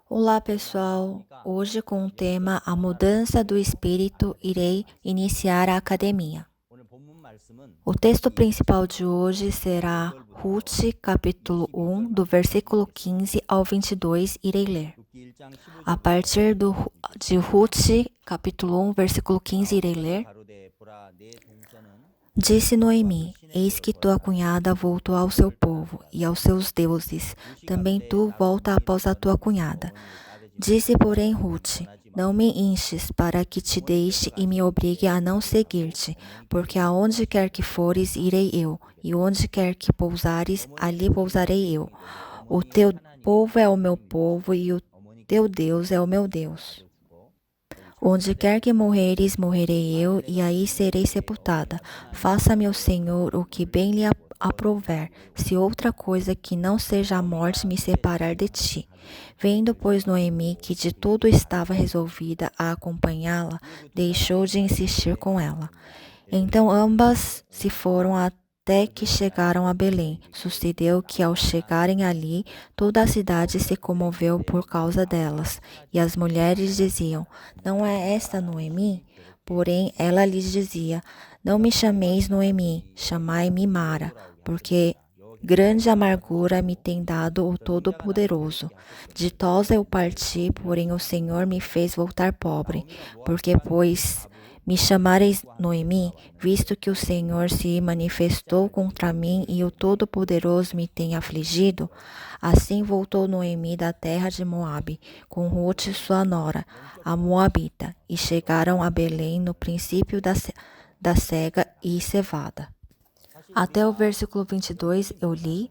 Olá, pessoal! Hoje, com o tema A Mudança do Espírito, irei iniciar a academia. O texto principal de hoje será Ruth, capítulo 1, do versículo 15 ao 22, irei ler. A partir de Ruth, capítulo 1, versículo 15, irei ler. Disse Noemi: Eis que tua cunhada voltou ao seu povo e aos seus deuses. Também tu volta após a tua cunhada. Disse, porém, Ruth: Não me enches para que te deixe e me obrigue a não seguir-te, porque aonde quer que fores, irei eu, e onde quer que pousares, ali pousarei eu. O teu povo é o meu povo e o teu Deus é o meu Deus. Onde quer que morreres, morrerei eu, e aí serei sepultada. Faça-me o Senhor o que bem lhe aprouver, se outra coisa que não seja a morte me separar de ti. Vendo, pois, Noemi que de tudo estava resolvida a acompanhá-la, deixou de insistir com ela. Então ambas se foram até que chegaram a Belém. Sucedeu que, ao chegarem ali, toda a cidade se comoveu por causa delas. E as mulheres diziam: Não é esta Noemi? Porém, ela lhes dizia: Não me chameis Noemi, chamai-me Mara, porque grande amargura me tem dado o Todo-Poderoso. Ditosa eu parti, porém o Senhor me fez voltar pobre, porque, pois, me chamareis Noemi, visto que o Senhor se manifestou contra mim e o Todo-Poderoso me tem afligido? Assim voltou Noemi da terra de Moabe, com Ruth sua nora, a Moabita, e chegaram a Belém no princípio da cega e cevada. Até o versículo 22 eu li.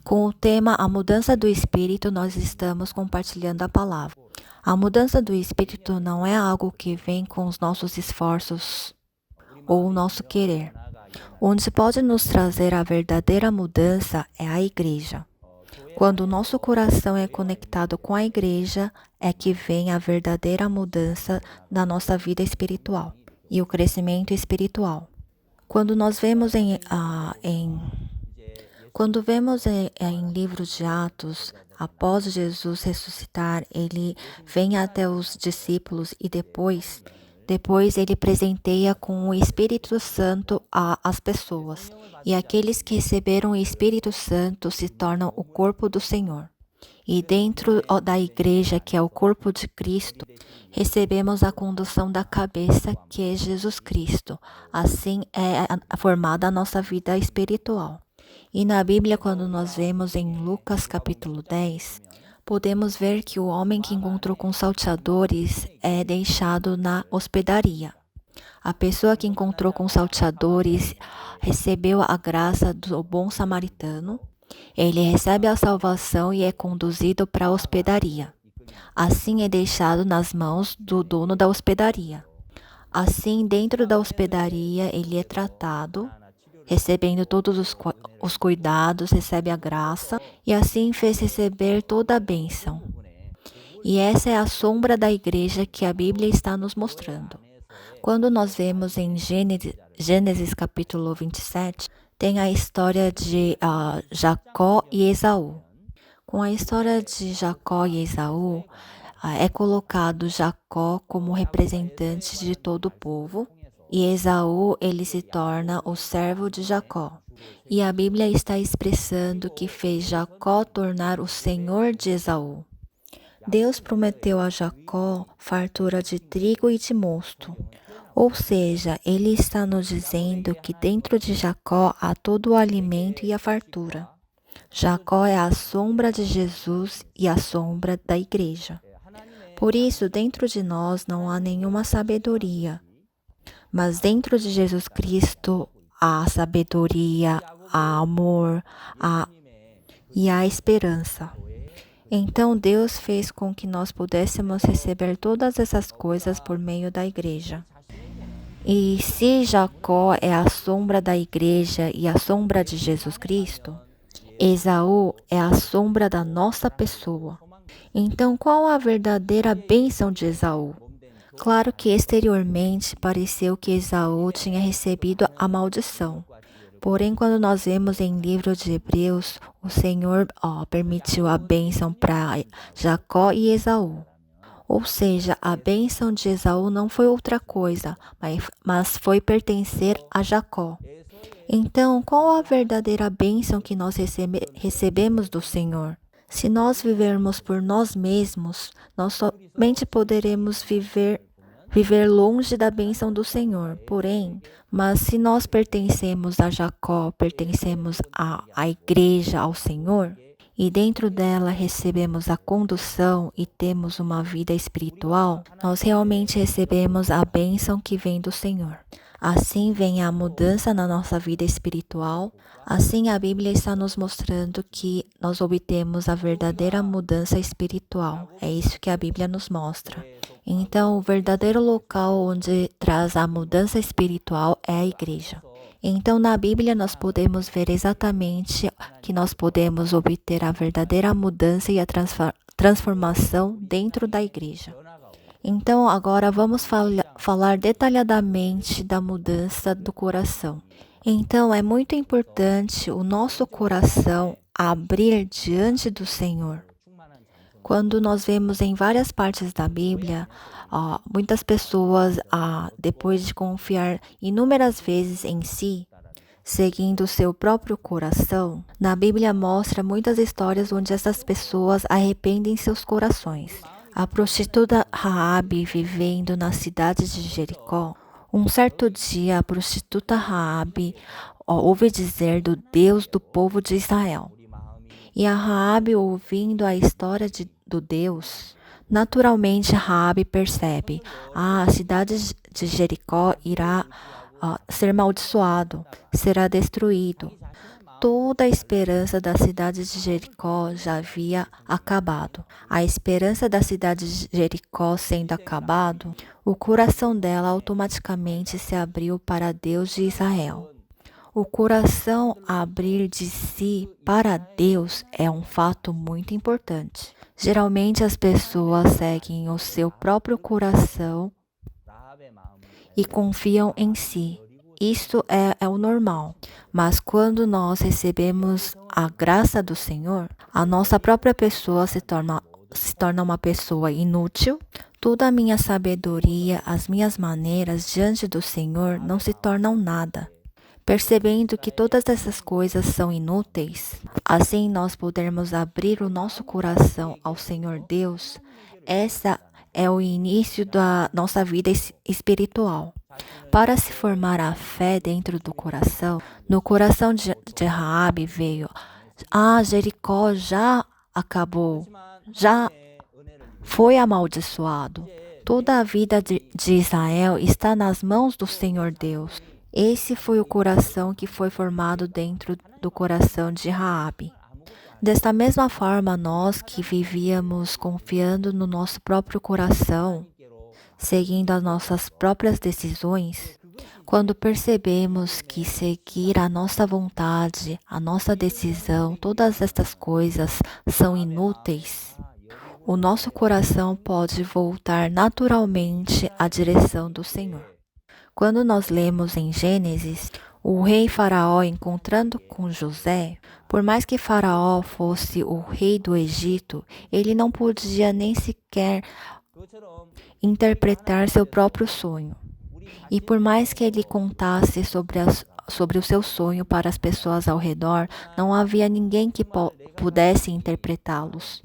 Com o tema A Mudança do Espírito, nós estamos compartilhando a palavra. A mudança do Espírito não é algo que vem com os nossos esforços ou o nosso querer. Onde pode nos trazer a verdadeira mudança é a igreja. Quando o nosso coração é conectado com a igreja, é que vem a verdadeira mudança da nossa vida espiritual e o crescimento espiritual. Quando nós vemos quando vemos em livro de Atos, após Jesus ressuscitar, ele vem até os discípulos e depois ele presenteia com o Espírito Santo as pessoas. E aqueles que receberam o Espírito Santo se tornam o corpo do Senhor. E dentro da igreja, que é o corpo de Cristo, recebemos a condução da cabeça, que é Jesus Cristo. Assim é formada a nossa vida espiritual. E na Bíblia, quando nós vemos em Lucas capítulo 10, podemos ver que o homem que encontrou com salteadores é deixado na hospedaria. A pessoa que encontrou com salteadores recebeu a graça do bom samaritano. Ele recebe a salvação e é conduzido para a hospedaria. Assim é deixado nas mãos do dono da hospedaria. Assim, dentro da hospedaria, ele é tratado, recebendo todos os cuidados, recebe a graça, e assim fez receber toda a bênção. E essa é a sombra da igreja que a Bíblia está nos mostrando. Quando nós vemos em Gênesis capítulo 27, tem a história de Jacó e Esaú. Com a história de Jacó e Esaú, é colocado Jacó como representante de todo o povo, e Esaú ele se torna o servo de Jacó. E a Bíblia está expressando que fez Jacó tornar o senhor de Esaú. Deus prometeu a Jacó fartura de trigo e de mosto. Ou seja, ele está nos dizendo que dentro de Jacó há todo o alimento e a fartura. Jacó é a sombra de Jesus e a sombra da igreja. Por isso, dentro de nós não há nenhuma sabedoria, mas dentro de Jesus Cristo há sabedoria, há amor, e há esperança. Então Deus fez com que nós pudéssemos receber todas essas coisas por meio da igreja. E se Jacó é a sombra da igreja e a sombra de Jesus Cristo, Esaú é a sombra da nossa pessoa. Então, qual a verdadeira bênção de Esaú? Claro que exteriormente pareceu que Esaú tinha recebido a maldição, Porém, quando nós vemos em livro de Hebreus, o Senhor permitiu a bênção para Jacó e Esaú. Ou seja, a bênção de Esaú não foi outra coisa, mas foi pertencer a Jacó. Então, qual a verdadeira bênção que nós recebemos do Senhor? Se nós vivermos por nós mesmos, nós somente poderemos viver longe da bênção do Senhor. Porém, mas se nós pertencemos a Jacó, pertencemos à igreja, ao Senhor, e dentro dela recebemos a condução e temos uma vida espiritual, nós realmente recebemos a bênção que vem do Senhor. Assim vem a mudança na nossa vida espiritual. Assim a Bíblia está nos mostrando que nós obtemos a verdadeira mudança espiritual. É isso que a Bíblia nos mostra. Então, o verdadeiro local onde traz a mudança espiritual é a igreja. Então, na Bíblia, nós podemos ver exatamente que nós podemos obter a verdadeira mudança e a transformação dentro da igreja. Então, agora vamos falar detalhadamente da mudança do coração. Então, é muito importante o nosso coração abrir diante do Senhor. Quando nós vemos em várias partes da Bíblia, muitas pessoas, depois de confiar inúmeras vezes em si, seguindo o seu próprio coração, na Bíblia mostra muitas histórias onde essas pessoas arrependem seus corações. A prostituta Raabe, vivendo na cidade de Jericó, um certo dia a prostituta Raabe ouve dizer do Deus do povo de Israel. E a Raabe, ouvindo a história do Deus, naturalmente Raabe percebe: a cidade de Jericó irá ser maldiçoado, será destruído. Toda a esperança da cidade de Jericó já havia acabado. A esperança da cidade de Jericó sendo acabado, o coração dela automaticamente se abriu para Deus de Israel. O coração abrir de si para Deus é um fato muito importante. Geralmente as pessoas seguem o seu próprio coração e confiam em si. Isso é o normal. Mas quando nós recebemos a graça do Senhor, a nossa própria pessoa se torna uma pessoa inútil. Toda a minha sabedoria, as minhas maneiras diante do Senhor não se tornam nada. Percebendo que todas essas coisas são inúteis, assim nós podemos abrir o nosso coração ao Senhor Deus. Essa é o início da nossa vida espiritual. Para se formar a fé dentro do coração, no coração de Raabe veio: Jericó já acabou, já foi amaldiçoado. Toda a vida de Israel está nas mãos do Senhor Deus. Esse foi o coração que foi formado dentro do coração de Raabe. Desta mesma forma, nós que vivíamos confiando no nosso próprio coração, seguindo as nossas próprias decisões, quando percebemos que seguir a nossa vontade, a nossa decisão, todas estas coisas são inúteis, o nosso coração pode voltar naturalmente à direção do Senhor. Quando nós lemos em Gênesis, o rei Faraó encontrando com José, por mais que Faraó fosse o rei do Egito, ele não podia nem sequer interpretar seu próprio sonho. E por mais que ele contasse sobre o seu sonho para as pessoas ao redor, não havia ninguém que pudesse interpretá-los.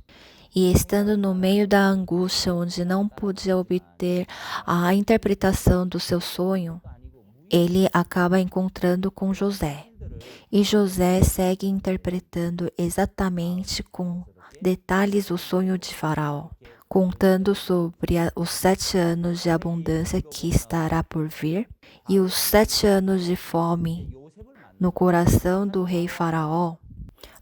E estando no meio da angústia, onde não podia obter a interpretação do seu sonho, ele acaba encontrando com José. E José segue interpretando exatamente com detalhes o sonho de Faraó, contando sobre os 7 anos de abundância que estará por vir e os 7 anos de fome no coração do rei Faraó.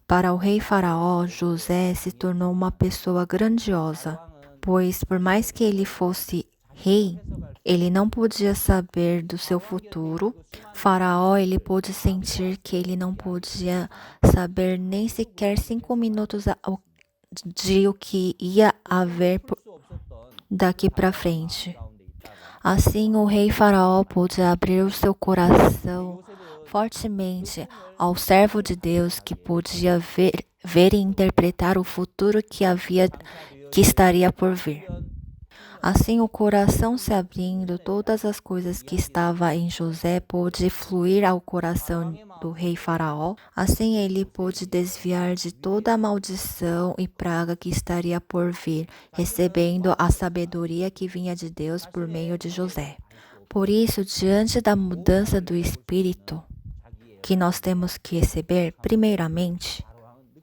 Para o rei Faraó, José se tornou uma pessoa grandiosa, pois por mais que ele fosse rei, ele não podia saber do seu futuro. Faraó, ele pôde sentir que ele não podia saber nem sequer 5 minutos de o que ia haver daqui para frente. Assim, o rei Faraó pôde abrir o seu coração fortemente ao servo de Deus que podia ver e interpretar o futuro que estaria por vir. Assim, o coração se abrindo, todas as coisas que estava em José pôde fluir ao coração do rei Faraó. Assim, ele pôde desviar de toda a maldição e praga que estaria por vir, recebendo a sabedoria que vinha de Deus por meio de José. Por isso, diante da mudança do espírito que nós temos que receber, primeiramente,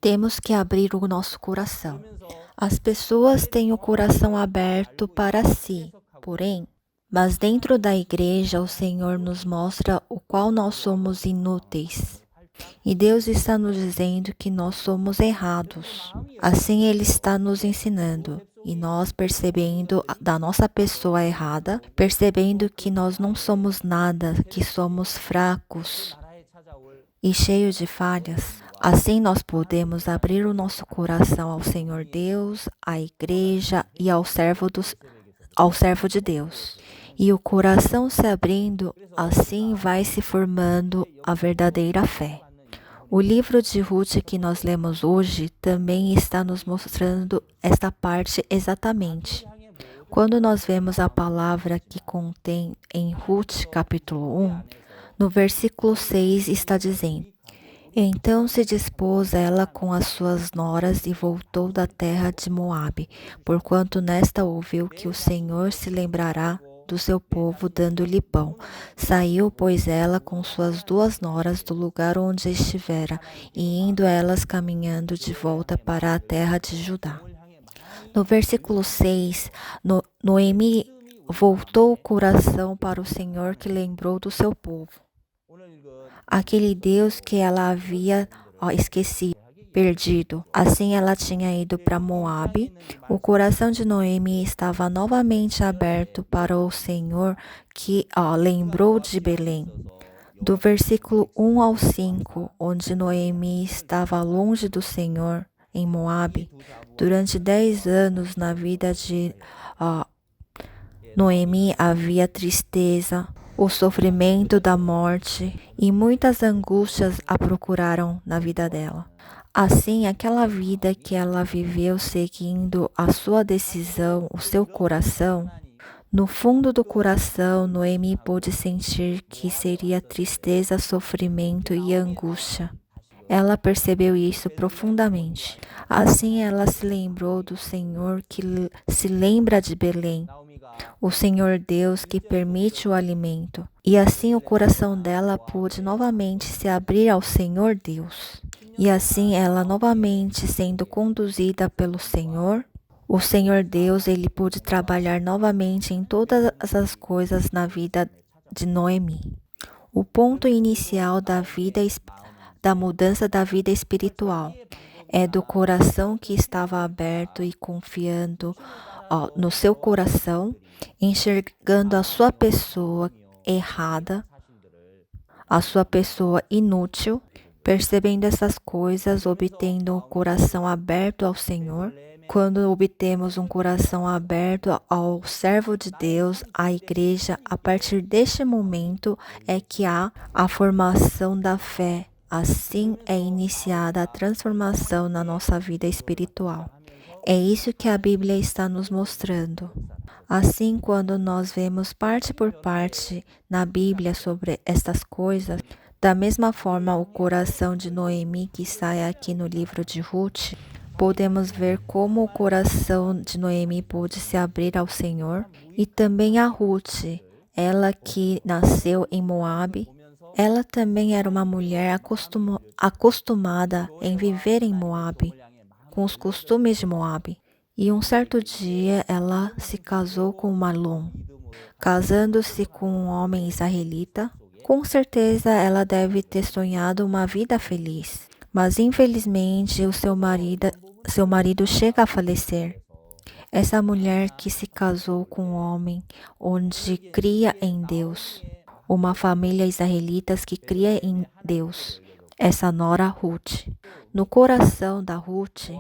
temos que abrir o nosso coração. As pessoas têm o coração aberto para si, porém, mas dentro da igreja o Senhor nos mostra o qual nós somos inúteis. E Deus está nos dizendo que nós somos errados. Assim Ele está nos ensinando. E nós percebendo da nossa pessoa errada, percebendo que nós não somos nada, que somos fracos e cheios de falhas. Assim nós podemos abrir o nosso coração ao Senhor Deus, à igreja e ao servo de Deus. E o coração se abrindo, assim vai se formando a verdadeira fé. O livro de Ruth que nós lemos hoje também está nos mostrando esta parte exatamente. Quando nós vemos a palavra que contém em Ruth capítulo 1, no versículo 6 está dizendo: Então se dispôs ela com as suas noras e voltou da terra de Moabe, porquanto nesta ouviu que o Senhor se lembrará do seu povo dando-lhe pão. Saiu, pois, ela com suas 2 noras do lugar onde estivera, e indo elas caminhando de volta para a terra de Judá. No versículo 6, Noemi voltou o coração para o Senhor que lembrou do seu povo. Aquele Deus que ela havia esquecido, perdido. Assim ela tinha ido para Moabe. O coração de Noemi estava novamente aberto para o Senhor que lembrou de Belém. Do versículo 1 ao 5, onde Noemi estava longe do Senhor, em Moabe, durante 10 anos na vida de Noemi havia tristeza, o sofrimento da morte e muitas angústias a procuraram na vida dela. Assim, aquela vida que ela viveu seguindo a sua decisão, o seu coração, no fundo do coração, Noemi pôde sentir que seria tristeza, sofrimento e angústia. Ela percebeu isso profundamente. Assim, ela se lembrou do Senhor que se lembra de Belém, o Senhor Deus que permite o alimento. E assim o coração dela pôde novamente se abrir ao Senhor Deus. E assim ela novamente sendo conduzida pelo Senhor, o Senhor Deus, ele pôde trabalhar novamente em todas as coisas na vida de Noemi. O ponto inicial da mudança da vida espiritual é do coração que estava aberto e confiando no seu coração, enxergando a sua pessoa errada, a sua pessoa inútil, percebendo essas coisas, obtendo um coração aberto ao Senhor. Quando obtemos um coração aberto ao servo de Deus, à igreja, a partir deste momento é que há a formação da fé. Assim é iniciada a transformação na nossa vida espiritual. É isso que a Bíblia está nos mostrando. Assim, quando nós vemos parte por parte na Bíblia sobre estas coisas, da mesma forma o coração de Noemi que sai aqui no livro de Ruth, podemos ver como o coração de Noemi pôde se abrir ao Senhor. E também a Ruth, ela que nasceu em Moabe, ela também era uma mulher acostumada em viver em Moabe, com os costumes de Moabe. E um certo dia ela se casou com Malom. Casando-se com um homem israelita, com certeza ela deve ter sonhado uma vida feliz. Mas infelizmente o seu marido chega a falecer. Essa mulher que se casou com um homem onde cria em Deus, uma família israelita que cria em Deus, essa nora Ruth. No coração da Ruth,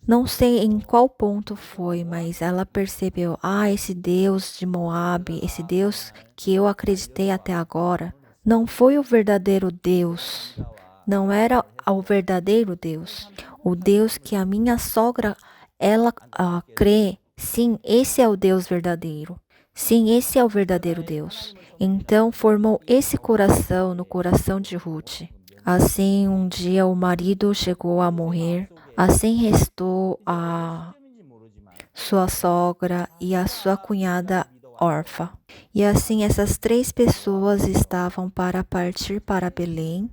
não sei em qual ponto foi, mas ela percebeu, esse Deus de Moabe, esse Deus que eu acreditei até agora, não foi o verdadeiro Deus, não era o verdadeiro Deus. O Deus que a minha sogra, ela crê, sim, esse é o Deus verdadeiro. Sim, esse é o verdadeiro Deus. Então formou esse coração no coração de Ruth. Assim, um dia o marido chegou a morrer. Assim restou a sua sogra e a sua cunhada órfã. E assim essas 3 pessoas estavam para partir para Belém.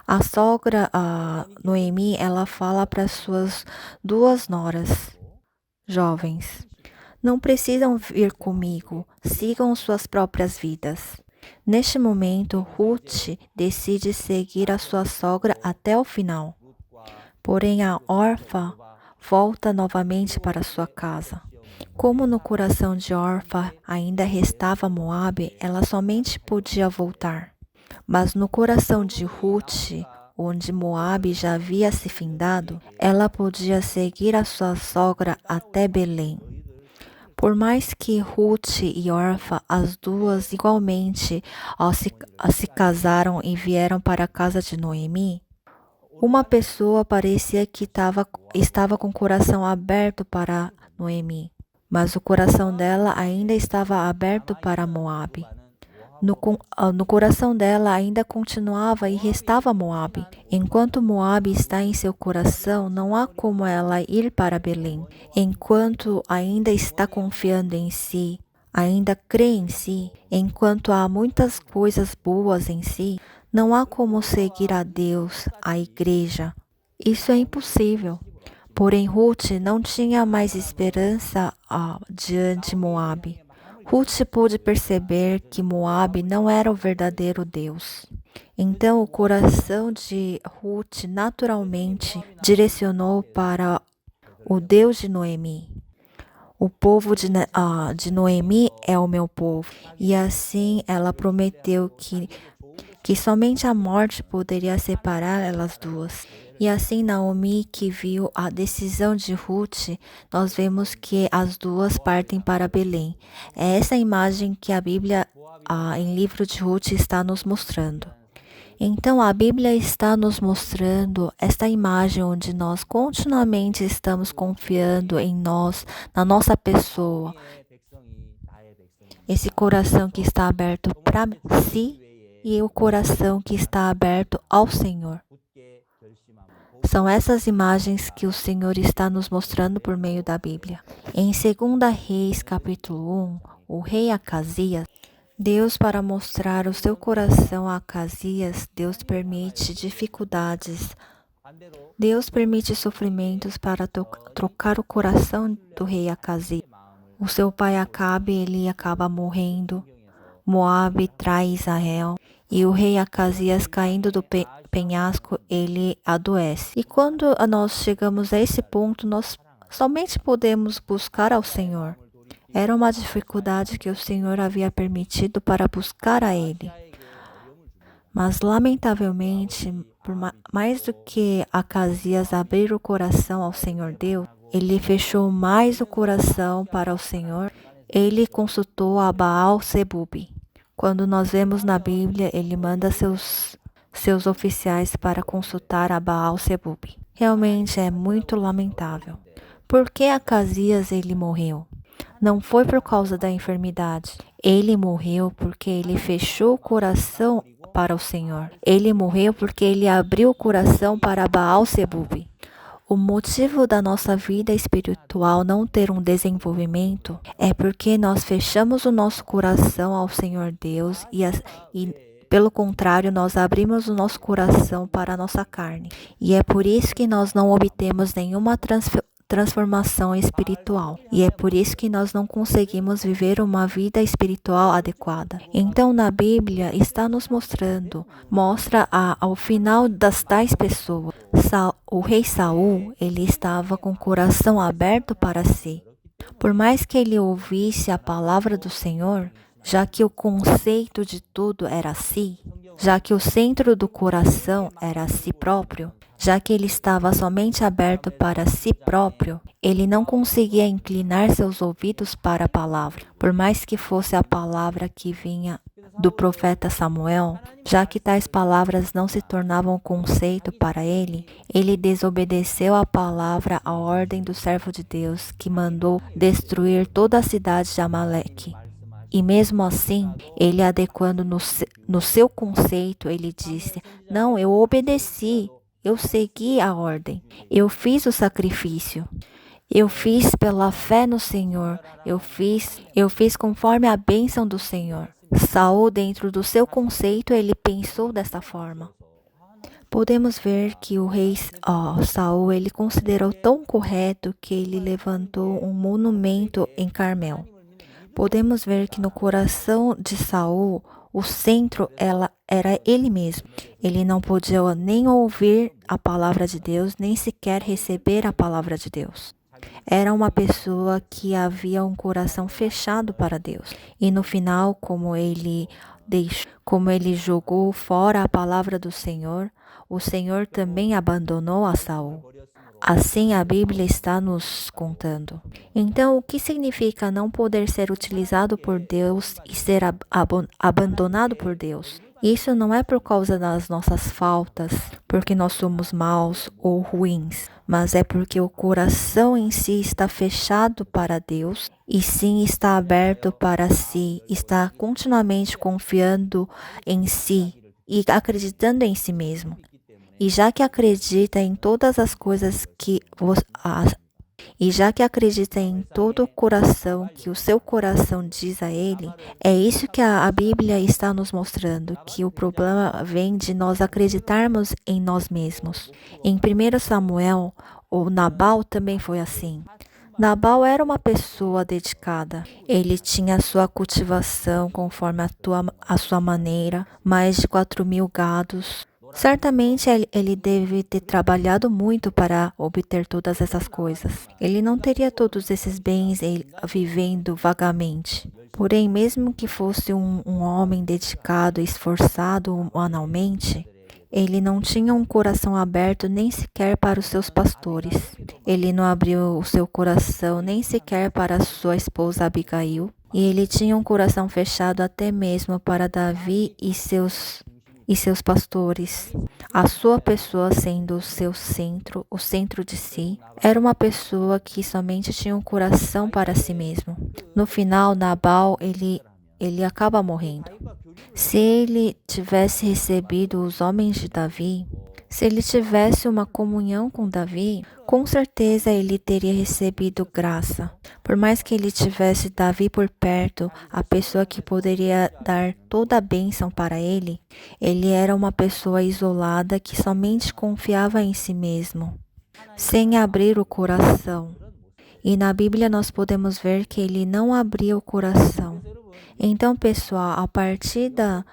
A sogra, a Noemi, ela fala para suas 2 noras jovens: não precisam vir comigo, sigam suas próprias vidas. Neste momento, Ruth decide seguir a sua sogra até o final. Porém, a órfã volta novamente para sua casa. Como no coração de Orfa ainda restava Moabe, ela somente podia voltar. Mas no coração de Ruth, onde Moabe já havia se findado, ela podia seguir a sua sogra até Belém. Por mais que Ruth e Orfa, as duas igualmente, se casaram e vieram para a casa de Noemi, uma pessoa parecia que estava com o coração aberto para Noemi, mas o coração dela ainda estava aberto para Moabe. No coração dela ainda continuava e restava Moabe. Enquanto Moabe está em seu coração, não há como ela ir para Belém. Enquanto ainda está confiando em si, ainda crê em si, enquanto há muitas coisas boas em si, não há como seguir a Deus, a igreja. Isso é impossível. Porém, Ruth não tinha mais esperança diante de Moabe. Ruth pôde perceber que Moabe não era o verdadeiro Deus. Então, o coração de Ruth naturalmente direcionou para o Deus de Noemi. O povo de Noemi é o meu povo. E assim ela prometeu que somente a morte poderia separar elas duas. E assim Naomi, que viu a decisão de Ruth, nós vemos que as duas partem para Belém. É essa imagem que a Bíblia, em livro de Ruth, está nos mostrando. Então a Bíblia está nos mostrando esta imagem onde nós continuamente estamos confiando em nós, na nossa pessoa. Esse coração que está aberto para si e o coração que está aberto ao Senhor. São essas imagens que o Senhor está nos mostrando por meio da Bíblia. Em 2 Reis, capítulo 1, o rei Acasias, Deus, para mostrar o seu coração a Acasias, Deus permite dificuldades. Deus permite sofrimentos para trocar o coração do rei Acasias. O seu pai Acabe, ele acaba morrendo. Moabe trai Israel. E o rei Acasias, caindo do penhasco, ele adoece. E quando nós chegamos a esse ponto, nós somente podemos buscar ao Senhor. Era uma dificuldade que o Senhor havia permitido para buscar a Ele. Mas, lamentavelmente, por mais do que Acasias abrir o coração ao Senhor Deus, ele fechou mais o coração para o Senhor. Ele consultou a Baal-Zebub. Quando nós vemos na Bíblia, ele manda seus oficiais para consultar a Baal-Zebub. Realmente é muito lamentável. Por que Acasias ele morreu? Não foi por causa da enfermidade. Ele morreu porque ele fechou o coração para o Senhor. Ele morreu porque ele abriu o coração para Baal-Zebub. O motivo da nossa vida espiritual não ter um desenvolvimento é porque nós fechamos o nosso coração ao Senhor Deus e pelo contrário, nós abrimos o nosso coração para a nossa carne. E é por isso que nós não obtemos nenhuma transformação espiritual. E é por isso que nós não conseguimos viver uma vida espiritual adequada. Então, na Bíblia, está nos mostra ao final das tais pessoas. O rei Saul, ele estava com o coração aberto para si. Por mais que ele ouvisse a palavra do Senhor, já que o conceito de tudo era si, já que o centro do coração era si próprio, já que ele estava somente aberto para si próprio, ele não conseguia inclinar seus ouvidos para a palavra, por mais que fosse a palavra que vinha do profeta Samuel, já que tais palavras não se tornavam conceito para ele, ele desobedeceu a palavra, a ordem do servo de Deus, que mandou destruir toda a cidade de Amaleque. E mesmo assim, ele adequando no seu conceito, ele disse: não, eu obedeci, eu segui a ordem, eu fiz o sacrifício. Eu fiz pela fé no Senhor, eu fiz conforme a bênção do Senhor. Saul, dentro do seu conceito, ele pensou dessa forma. Podemos ver que o rei Saul, ele considerou tão correto que ele levantou um monumento em Carmel. Podemos ver que no coração de Saul, o centro era ele mesmo. Ele não podia nem ouvir a palavra de Deus, nem sequer receber a palavra de Deus. Era uma pessoa que havia um coração fechado para Deus. E no final, como ele jogou fora a palavra do Senhor, o Senhor também abandonou a Saul. Assim a Bíblia está nos contando. Então, o que significa não poder ser utilizado por Deus e ser abandonado por Deus? Isso não é por causa das nossas faltas, porque nós somos maus ou ruins, mas é porque o coração em si está fechado para Deus e sim está aberto para si, está continuamente confiando em si e acreditando em si mesmo. E já que acredita em todas as coisas já que acredita em todo o coração que o seu coração diz a ele, é isso que a Bíblia está nos mostrando, que o problema vem de nós acreditarmos em nós mesmos. Em 1 Samuel, o Nabal também foi assim. Nabal era uma pessoa dedicada. Ele tinha a sua cultivação conforme a sua maneira, mais de 4.000 gados. Certamente ele deve ter trabalhado muito para obter todas essas coisas. Ele não teria todos esses bens vivendo vagamente. Porém, mesmo que fosse um homem dedicado e esforçado humanamente, ele não tinha um coração aberto nem sequer para os seus pastores. Ele não abriu o seu coração nem sequer para sua esposa Abigail. E ele tinha um coração fechado até mesmo para Davi e seus pastores. A sua pessoa sendo o seu centro, o centro de si, era uma pessoa que somente tinha um coração para si mesmo. No final, Nabal, ele acaba morrendo. Se ele tivesse recebido os homens de Davi, se ele tivesse uma comunhão com Davi, com certeza ele teria recebido graça. Por mais que ele tivesse Davi por perto, a pessoa que poderia dar toda a bênção para ele era uma pessoa isolada que somente confiava em si mesmo, sem abrir o coração. E na Bíblia nós podemos ver que ele não abria o coração. Então, pessoal, a partir da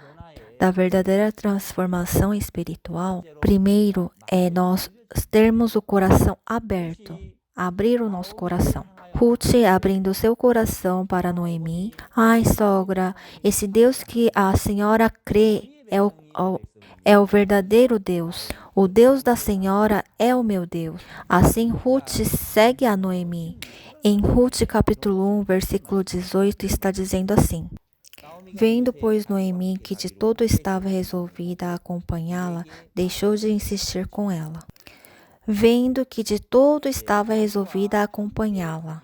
verdadeira transformação espiritual, primeiro é nós termos o coração aberto, abrir o nosso coração. Ruth abrindo seu coração para Noemi. Ai, sogra, esse Deus que a senhora crê é o verdadeiro Deus. O Deus da senhora é o meu Deus. Assim, Ruth segue a Noemi. Em Ruth capítulo 1, versículo 18, está dizendo assim: vendo, pois, Noemi que de todo estava resolvida a acompanhá-la, deixou de insistir com ela. Vendo que de todo estava resolvida a acompanhá-la.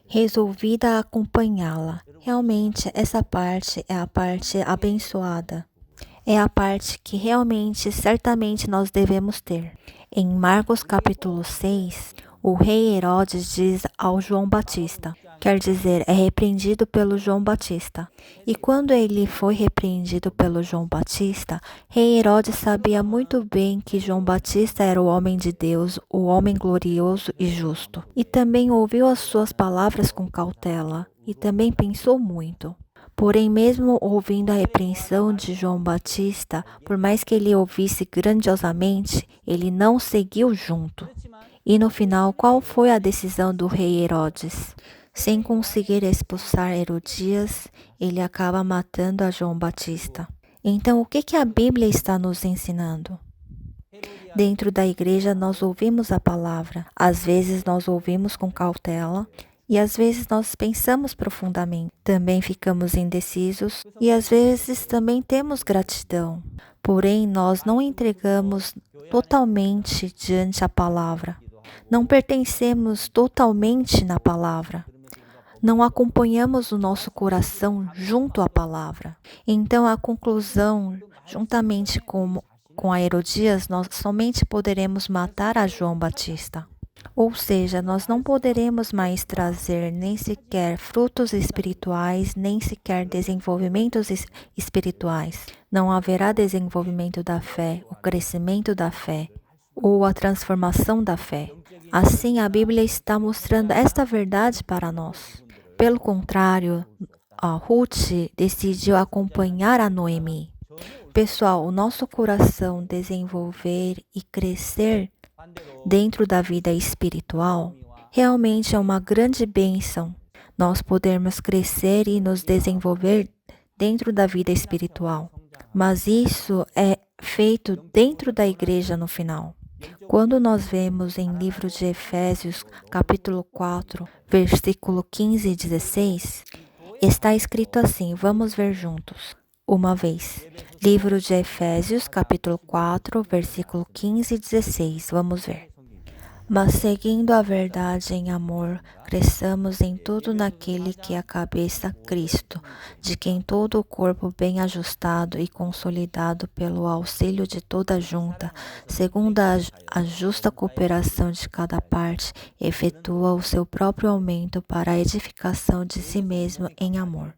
Resolvida a acompanhá-la. Realmente, essa parte é a parte abençoada. É a parte que realmente, certamente nós devemos ter. Em Marcos capítulo 6, o rei Herodes diz ao João Batista, quer dizer, é repreendido pelo João Batista. E quando ele foi repreendido pelo João Batista, rei Herodes sabia muito bem que João Batista era o homem de Deus, o homem glorioso e justo. E também ouviu as suas palavras com cautela, e também pensou muito. Porém, mesmo ouvindo a repreensão de João Batista, por mais que ele ouvisse grandiosamente, ele não seguiu junto. E no final, qual foi a decisão do rei Herodes? Sem conseguir expulsar Herodias, ele acaba matando a João Batista. Então, o que a Bíblia está nos ensinando? Dentro da igreja, nós ouvimos a palavra. Às vezes, nós ouvimos com cautela E às vezes nós pensamos profundamente, também ficamos indecisos e às vezes também temos gratidão. Porém, nós não entregamos totalmente diante a palavra. Não pertencemos totalmente na palavra. Não acompanhamos o nosso coração junto à palavra. Então, a conclusão, juntamente com a Herodias, nós somente poderemos matar a João Batista. Ou seja, nós não poderemos mais trazer nem sequer frutos espirituais, nem sequer desenvolvimentos espirituais. Não haverá desenvolvimento da fé, o crescimento da fé, ou a transformação da fé. Assim, a Bíblia está mostrando esta verdade para nós. Pelo contrário, a Ruth decidiu acompanhar a Noemi. Pessoal, o nosso coração desenvolver e crescer dentro da vida espiritual realmente é uma grande bênção. Nós podermos crescer e nos desenvolver dentro da vida espiritual. Mas isso é feito dentro da igreja no final. Quando nós vemos em livro de Efésios, capítulo 4, versículo 15 e 16, está escrito assim, vamos ver juntos. Uma vez. Livro de Efésios, capítulo 4, versículo 15 e 16, vamos ver. Mas seguindo a verdade em amor, cresçamos em tudo naquele que é a cabeça, Cristo, de quem todo o corpo bem ajustado e consolidado pelo auxílio de toda junta, segundo a justa cooperação de cada parte, efetua o seu próprio aumento para a edificação de si mesmo em amor.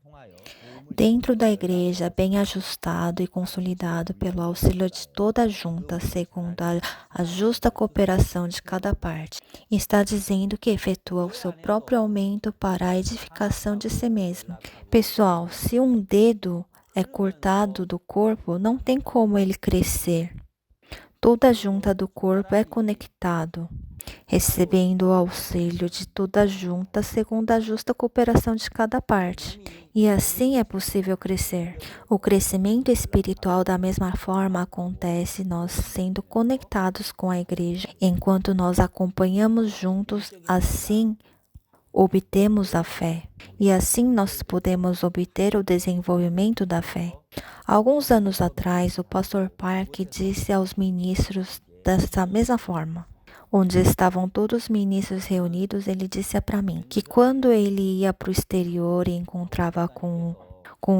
Dentro da igreja, bem ajustado e consolidado pelo auxílio de toda a junta, segundo a justa cooperação de cada parte, está dizendo que efetua o seu próprio aumento para a edificação de si mesmo. Pessoal, se um dedo é cortado do corpo, não tem como ele crescer. Toda a junta do corpo é conectado, recebendo o auxílio de toda a junta segundo a justa cooperação de cada parte. E assim é possível crescer. O crescimento espiritual da mesma forma acontece nós sendo conectados com a igreja. Enquanto nós acompanhamos juntos, assim obtemos a fé. E assim nós podemos obter o desenvolvimento da fé. Alguns anos atrás, o pastor Park disse aos ministros dessa mesma forma. Onde estavam todos os ministros reunidos, ele disse para mim que quando ele ia para o exterior e encontrava com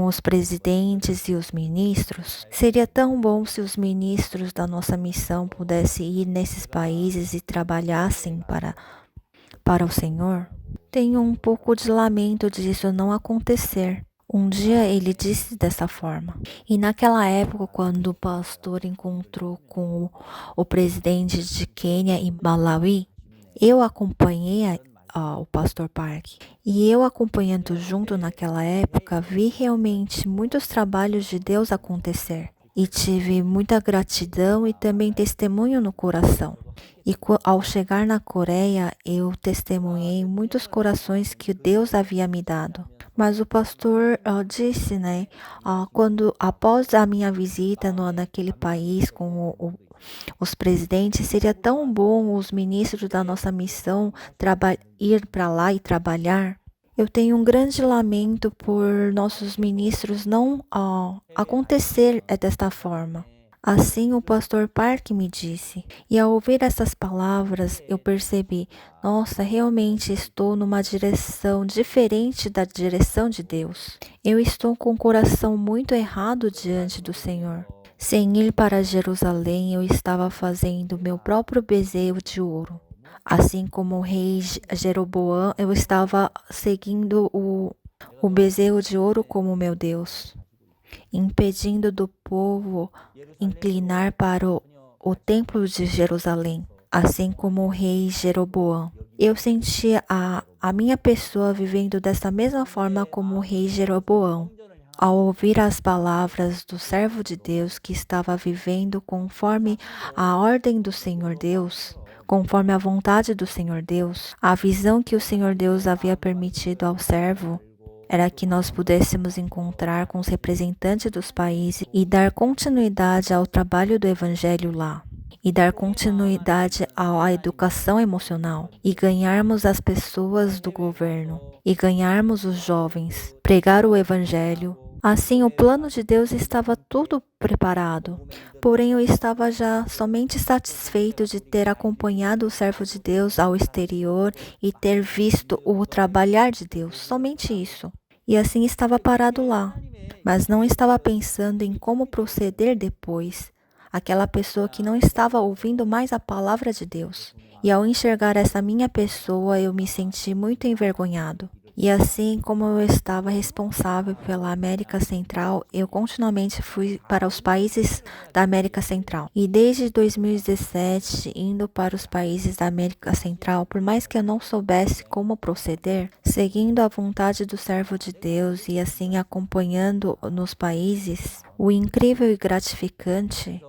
os presidentes e os ministros, seria tão bom se os ministros da nossa missão pudessem ir nesses países e trabalhassem para o Senhor. Tenho um pouco de lamento disso não acontecer. Um dia ele disse dessa forma. E naquela época, quando o pastor encontrou com o presidente de Quênia e Malawi, eu acompanhei o pastor Park. E eu acompanhando junto naquela época, vi realmente muitos trabalhos de Deus acontecer. E tive muita gratidão e também testemunho no coração. E ao chegar na Coreia, eu testemunhei muitos corações que Deus havia me dado. Mas o pastor disse, quando após a minha visita naquele país com os presidentes, seria tão bom os ministros da nossa missão ir para lá e trabalhar. Eu tenho um grande lamento por nossos ministros não acontecer desta forma. Assim o pastor Park me disse, e ao ouvir essas palavras eu percebi, nossa, realmente estou numa direção diferente da direção de Deus. Eu estou com o coração muito errado diante do Senhor. Sem ir para Jerusalém, eu estava fazendo meu próprio bezerro de ouro. Assim como o rei Jeroboão, eu estava seguindo o bezerro de ouro como meu Deus, impedindo do povo inclinar para o templo de Jerusalém, assim como o rei Jeroboão. Eu sentia a minha pessoa vivendo dessa mesma forma como o rei Jeroboão. Ao ouvir as palavras do servo de Deus que estava vivendo conforme a ordem do Senhor Deus, conforme a vontade do Senhor Deus, a visão que o Senhor Deus havia permitido ao servo era que nós pudéssemos encontrar com os representantes dos países e dar continuidade ao trabalho do Evangelho lá. e dar continuidade à educação emocional e ganharmos as pessoas do governo e ganharmos os jovens, pregar o evangelho. Assim, o plano de Deus estava tudo preparado. Porém, eu estava já somente satisfeito de ter acompanhado o servo de Deus ao exterior e ter visto o trabalhar de Deus, somente isso. E assim estava parado lá, mas não estava pensando em como proceder depois. Aquela pessoa que não estava ouvindo mais a palavra de Deus. E ao enxergar essa minha pessoa, eu me senti muito envergonhado. E assim como eu estava responsável pela América Central, eu continuamente fui para os países da América Central. E desde 2017, indo para os países da América Central, por mais que eu não soubesse como proceder, seguindo a vontade do servo de Deus e assim acompanhando nos países, o incrível e gratificante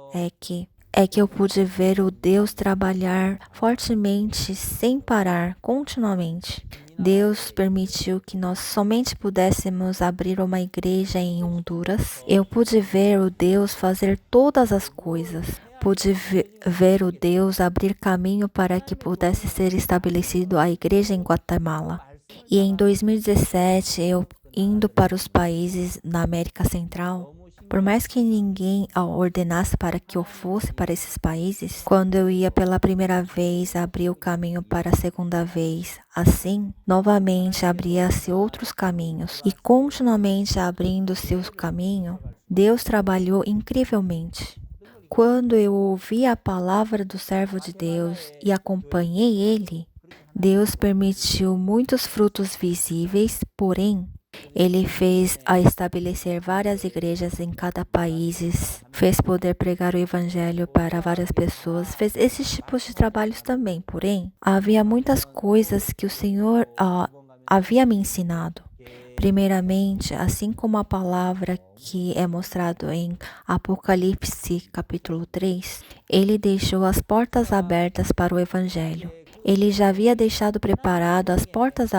é que eu pude ver o Deus trabalhar fortemente, sem parar, continuamente. Deus permitiu que nós somente pudéssemos abrir uma igreja em Honduras. Eu pude ver o Deus fazer todas as coisas. Pude ver o Deus abrir caminho para que pudesse ser estabelecido a igreja em Guatemala. E em 2017, eu indo para os países na América Central, por mais que ninguém ordenasse para que eu fosse para esses países, quando eu ia pela primeira vez, abria o caminho para a segunda vez. Assim, novamente abria-se outros caminhos. E continuamente abrindo-se o caminho, Deus trabalhou incrivelmente. Quando eu ouvi a palavra do servo de Deus e acompanhei ele, Deus permitiu muitos frutos visíveis, porém, ele fez a estabelecer várias igrejas em cada país, fez poder pregar o evangelho para várias pessoas, fez esses tipos de trabalhos também. Porém, havia muitas coisas que o Senhor havia me ensinado. Primeiramente, assim como a palavra que é mostrado em Apocalipse capítulo 3, ele deixou as portas abertas para o evangelho. Ele já havia deixado preparado as portas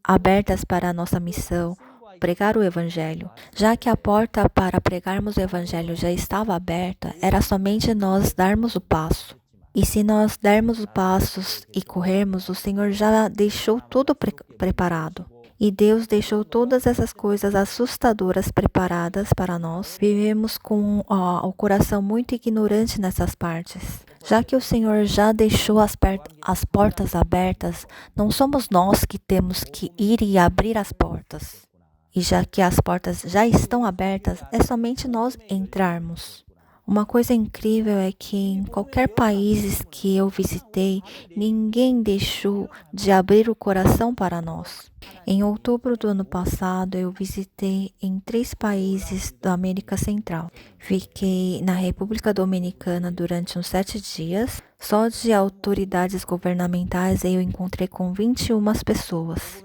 abertas para a nossa missão, pregar o Evangelho. Já que a porta para pregarmos o Evangelho já estava aberta, era somente nós darmos o passo. E se nós dermos os passos e corrermos, o Senhor já deixou tudo preparado. E Deus deixou todas essas coisas assustadoras preparadas para nós. Vivemos com o coração muito ignorante nessas partes. Já que o Senhor já deixou as portas abertas, não somos nós que temos que ir e abrir as portas. E já que as portas já estão abertas, é somente nós entrarmos. Uma coisa incrível é que em qualquer país que eu visitei, ninguém deixou de abrir o coração para nós. Em outubro do ano passado, eu visitei em 3 países da América Central. Fiquei na República Dominicana durante uns 7 dias. Só de autoridades governamentais eu encontrei com 21 pessoas.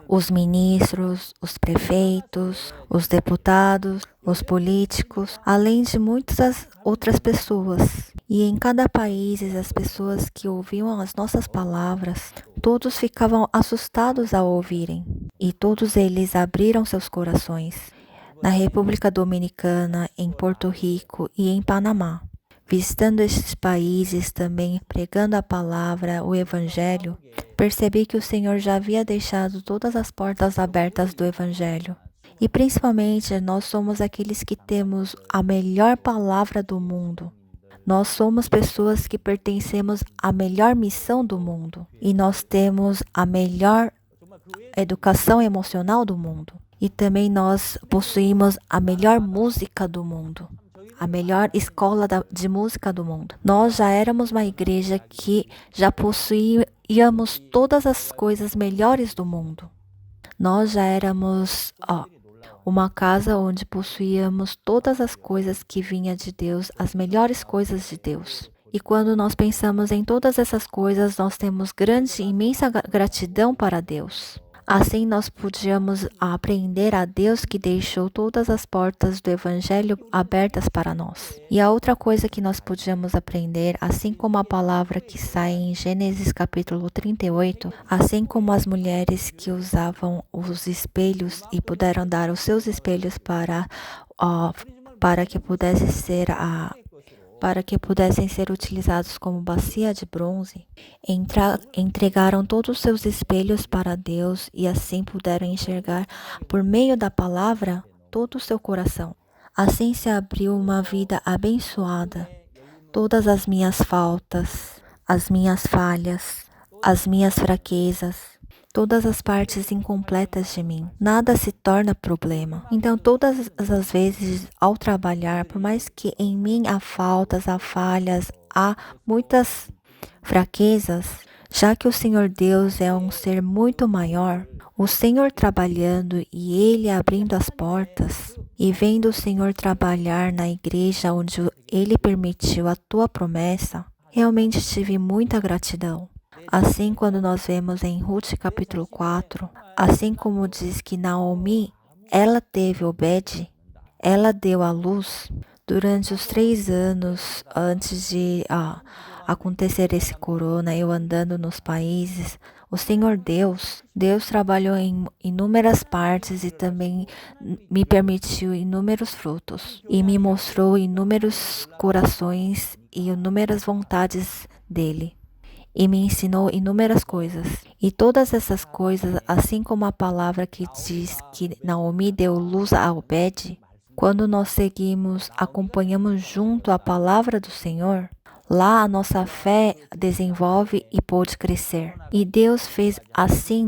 Os ministros, os prefeitos, os deputados, os políticos, além de muitas outras pessoas. E em cada país, as pessoas que ouviam as nossas palavras, todos ficavam assustados ao ouvirem. E todos eles abriram seus corações. Na República Dominicana, em Porto Rico e em Panamá. Visitando estes países também, pregando a palavra, o Evangelho, percebi que o Senhor já havia deixado todas as portas abertas do Evangelho. E principalmente, nós somos aqueles que temos a melhor palavra do mundo. Nós somos pessoas que pertencemos à melhor missão do mundo. E nós temos a melhor educação emocional do mundo. E também nós possuímos a melhor música do mundo. A melhor escola de música do mundo. Nós já éramos uma igreja que já possuíamos todas as coisas melhores do mundo. Nós já éramos uma casa onde possuíamos todas as coisas que vinha de Deus, as melhores coisas de Deus. E quando nós pensamos em todas essas coisas, nós temos grande e imensa gratidão para Deus. Assim nós podíamos aprender a Deus que deixou todas as portas do Evangelho abertas para nós. E a outra coisa que nós podíamos aprender, assim como a palavra que sai em Gênesis capítulo 38, assim como as mulheres que usavam os espelhos e puderam dar os seus espelhos para que pudesse ser para que pudessem ser utilizados como bacia de bronze, entregaram todos os seus espelhos para Deus e assim puderam enxergar, por meio da palavra, todo o seu coração. Assim se abriu uma vida abençoada. Todas as minhas faltas, as minhas falhas, as minhas fraquezas, todas as partes incompletas de mim. Nada se torna problema. Então, todas as vezes ao trabalhar, por mais que em mim há faltas, há falhas, há muitas fraquezas, já que o Senhor Deus é um ser muito maior, o Senhor trabalhando e Ele abrindo as portas, e vendo o Senhor trabalhar na igreja onde Ele permitiu a tua promessa, realmente tive muita gratidão. Assim, quando nós vemos em Ruth capítulo 4, assim como diz que Naomi, ela teve Obed, ela deu à luz durante os 3 anos antes de acontecer esse corona, eu andando nos países. O Senhor Deus trabalhou em inúmeras partes e também me permitiu inúmeros frutos e me mostrou inúmeros corações e inúmeras vontades dele. E me ensinou inúmeras coisas. E todas essas coisas, assim como a palavra que diz que Naomi deu luz a Obed, quando nós seguimos, acompanhamos junto a palavra do Senhor, lá a nossa fé desenvolve e pode crescer. E Deus fez assim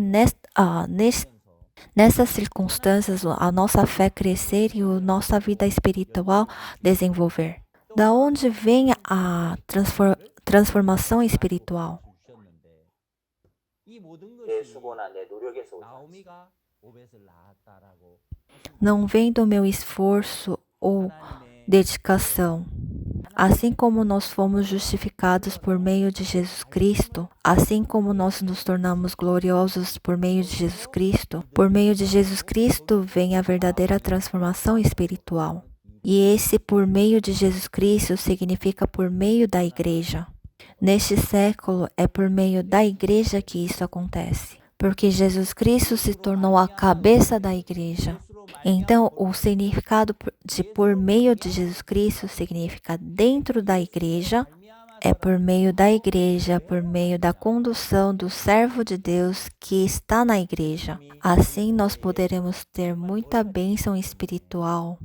nessas circunstâncias a nossa fé crescer e a nossa vida espiritual desenvolver. Da onde vem a transformação espiritual? Não vem do meu esforço ou dedicação. Assim como nós fomos justificados por meio de Jesus Cristo, assim como nós nos tornamos gloriosos por meio de Jesus Cristo, por meio de Jesus Cristo vem a verdadeira transformação espiritual. E esse por meio de Jesus Cristo significa por meio da igreja. Neste século é por meio da igreja que isso acontece, porque Jesus Cristo se tornou a cabeça da igreja. Então, o significado de por meio de Jesus Cristo significa dentro da igreja, é por meio da igreja, por meio da condução do servo de Deus que está na igreja. Assim, nós poderemos ter muita bênção espiritual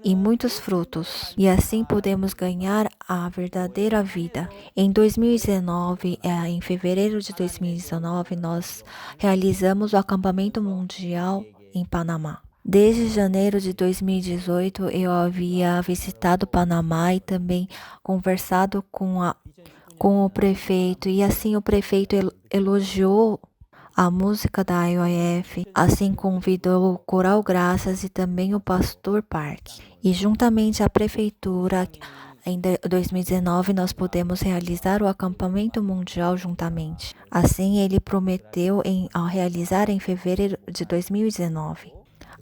e muitos frutos, e assim podemos ganhar a verdadeira vida. Em 2019, em fevereiro de 2019, nós realizamos o acampamento mundial em Panamá. Desde janeiro de 2018, eu havia visitado Panamá e também conversado com o prefeito, e assim o prefeito elogiou a música da IOF, assim convidou o Coral Graças e também o Pastor Park. E juntamente à prefeitura, em 2019, nós podemos realizar o acampamento mundial juntamente. Assim, ele prometeu realizar em fevereiro de 2019.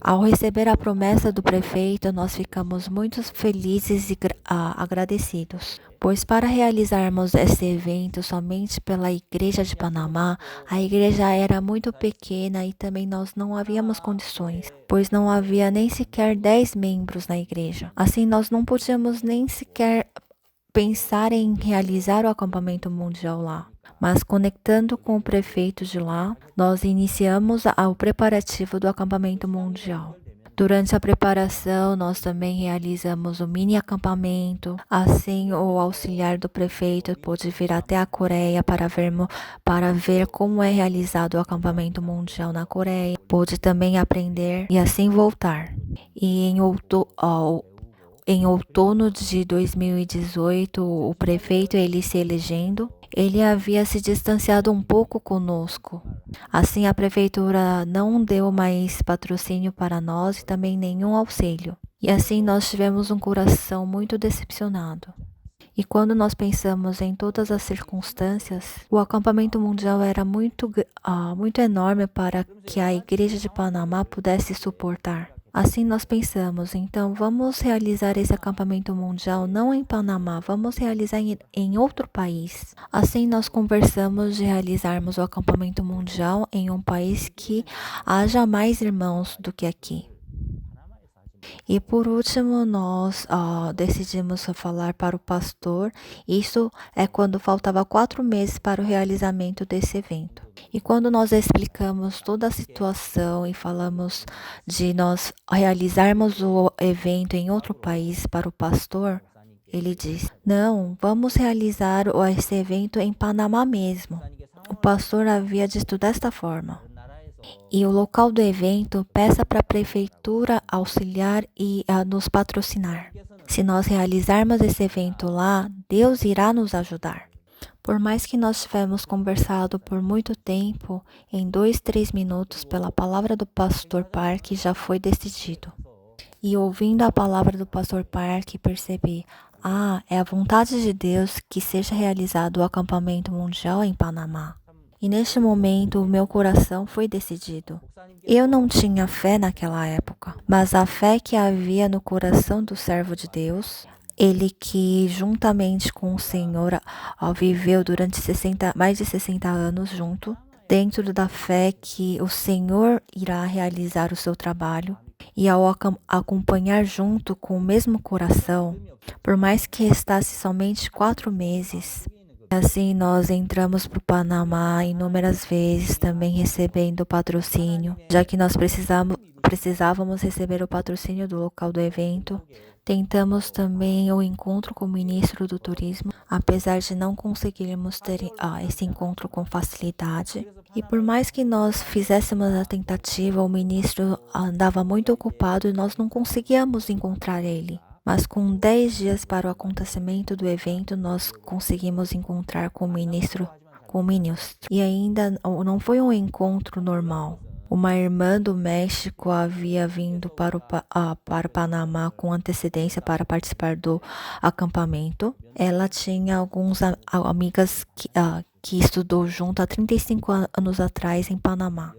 Ao receber a promessa do prefeito, nós ficamos muito felizes e agradecidos, pois para realizarmos esse evento somente pela Igreja de Panamá, a igreja era muito pequena e também nós não havíamos condições, pois não havia nem sequer 10 membros na igreja. Assim, nós não podíamos nem sequer pensar em realizar o acampamento mundial lá. Mas conectando com o prefeito de lá, nós iniciamos o preparativo do acampamento mundial. Durante a preparação, nós também realizamos o mini acampamento. Assim, o auxiliar do prefeito pôde vir até a Coreia para ver como é realizado o acampamento mundial na Coreia. Pôde também aprender e assim voltar. E em outono de 2018, o prefeito, ele se elegendo, ele havia se distanciado um pouco conosco. Assim, a prefeitura não deu mais patrocínio para nós e também nenhum auxílio. E assim, nós tivemos um coração muito decepcionado. E quando nós pensamos em todas as circunstâncias, o acampamento mundial era muito enorme para que a igreja de Panamá pudesse suportar. Assim nós pensamos, então vamos realizar esse acampamento mundial não em Panamá, vamos realizar em outro país. Assim nós conversamos de realizarmos o acampamento mundial em um país que haja mais irmãos do que aqui. E por último, nós decidimos falar para o pastor. Isso é quando faltava 4 meses para o realizamento desse evento. E quando nós explicamos toda a situação e falamos de nós realizarmos o evento em outro país para o pastor, ele disse: Não, vamos realizar esse evento em Panamá mesmo. O pastor havia dito desta forma. E o local do evento, peça para a prefeitura auxiliar e a nos patrocinar. Se nós realizarmos esse evento lá, Deus irá nos ajudar. Por mais que nós tivéssemos conversado por muito tempo, em 2, 3 minutos, pela palavra do pastor Park, já foi decidido. E ouvindo a palavra do pastor Park, percebi: é a vontade de Deus que seja realizado o acampamento mundial em Panamá. E neste momento, o meu coração foi decidido. Eu não tinha fé naquela época, mas a fé que havia no coração do servo de Deus, ele que juntamente com o Senhor viveu durante mais de 60 anos junto, dentro da fé que o Senhor irá realizar o seu trabalho, e ao acompanhar junto com o mesmo coração, por mais que restasse somente 4 meses, assim nós entramos para o Panamá inúmeras vezes, também recebendo patrocínio, já que nós precisávamos receber o patrocínio do local do evento. Tentamos também o encontro com o ministro do turismo, apesar de não conseguirmos ter esse encontro com facilidade. E por mais que nós fizéssemos a tentativa, o ministro andava muito ocupado e nós não conseguíamos encontrar ele. Mas com 10 dias para o acontecimento do evento, nós conseguimos encontrar com o ministro. E ainda não foi um encontro normal. Uma irmã do México havia vindo para o Panamá com antecedência para participar do acampamento. Ela tinha algumas amigas que estudou junto há 35 anos atrás em Panamá.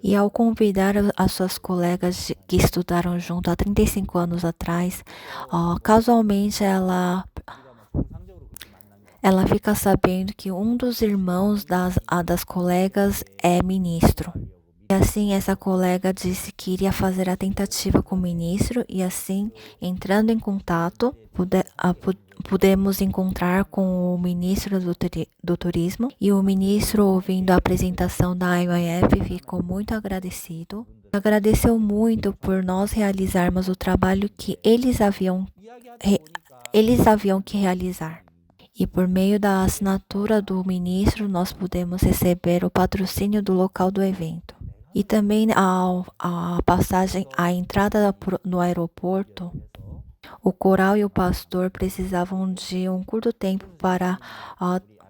E ao convidar as suas colegas que estudaram junto há 35 anos atrás, casualmente ela fica sabendo que um dos irmãos das colegas é ministro. E assim, essa colega disse que iria fazer a tentativa com o ministro e assim, entrando em contato, pudemos encontrar com o ministro do turismo e o ministro, ouvindo a apresentação da IMF, ficou muito agradecido. Agradeceu muito por nós realizarmos o trabalho que eles haviam que realizar. E por meio da assinatura do ministro, nós pudemos receber o patrocínio do local do evento. E também a entrada no aeroporto, o coral e o pastor precisavam de um curto tempo para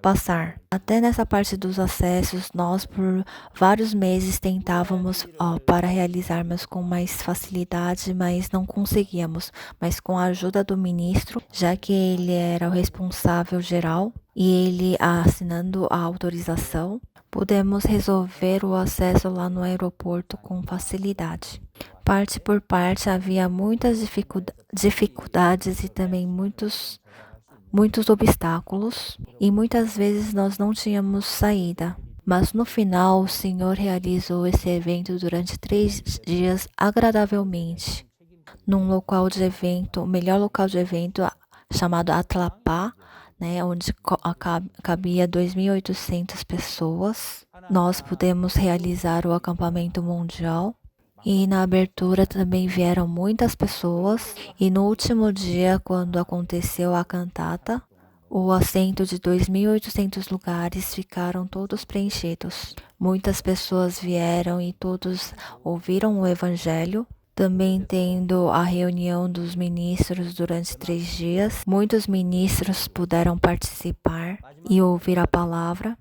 passar. Até nessa parte dos acessos, nós por vários meses tentávamos para realizarmos com mais facilidade, mas não conseguíamos. Mas com a ajuda do ministro, já que ele era o responsável geral e ele assinando a autorização, pudemos resolver o acesso lá no aeroporto com facilidade. Parte por parte havia muitas dificuldades e também muitos obstáculos, e muitas vezes nós não tínhamos saída. Mas no final, o Senhor realizou esse evento durante 3 dias agradavelmente, num local de evento, o melhor local de evento chamado Atlapá, onde cabia 2.800 pessoas. Nós pudemos realizar o acampamento mundial. E na abertura também vieram muitas pessoas. E no último dia, quando aconteceu a cantata, o assento de 2.800 lugares ficaram todos preenchidos. Muitas pessoas vieram e todos ouviram o evangelho. Também tendo a reunião dos ministros durante 3 dias. Muitos ministros puderam participar e ouvir a palavra.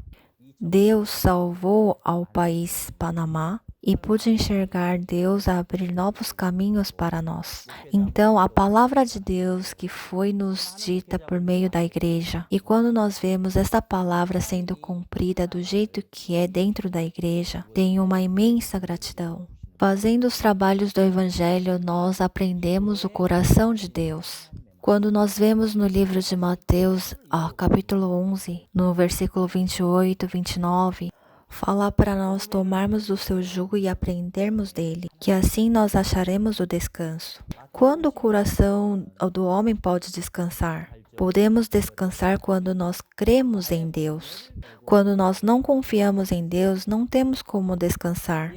Deus salvou ao país Panamá e pude enxergar Deus abrir novos caminhos para nós. Então, a palavra de Deus que foi nos dita por meio da igreja, e quando nós vemos essa palavra sendo cumprida do jeito que é dentro da igreja, tenho uma imensa gratidão. Fazendo os trabalhos do Evangelho, nós aprendemos o coração de Deus. Quando nós vemos no livro de Mateus, capítulo 11, no versículo 28, 29, Fala para nós tomarmos o seu jugo e aprendermos dele, que assim nós acharemos o descanso. Quando o coração do homem pode descansar? Podemos descansar quando nós cremos em Deus. Quando nós não confiamos em Deus, não temos como descansar.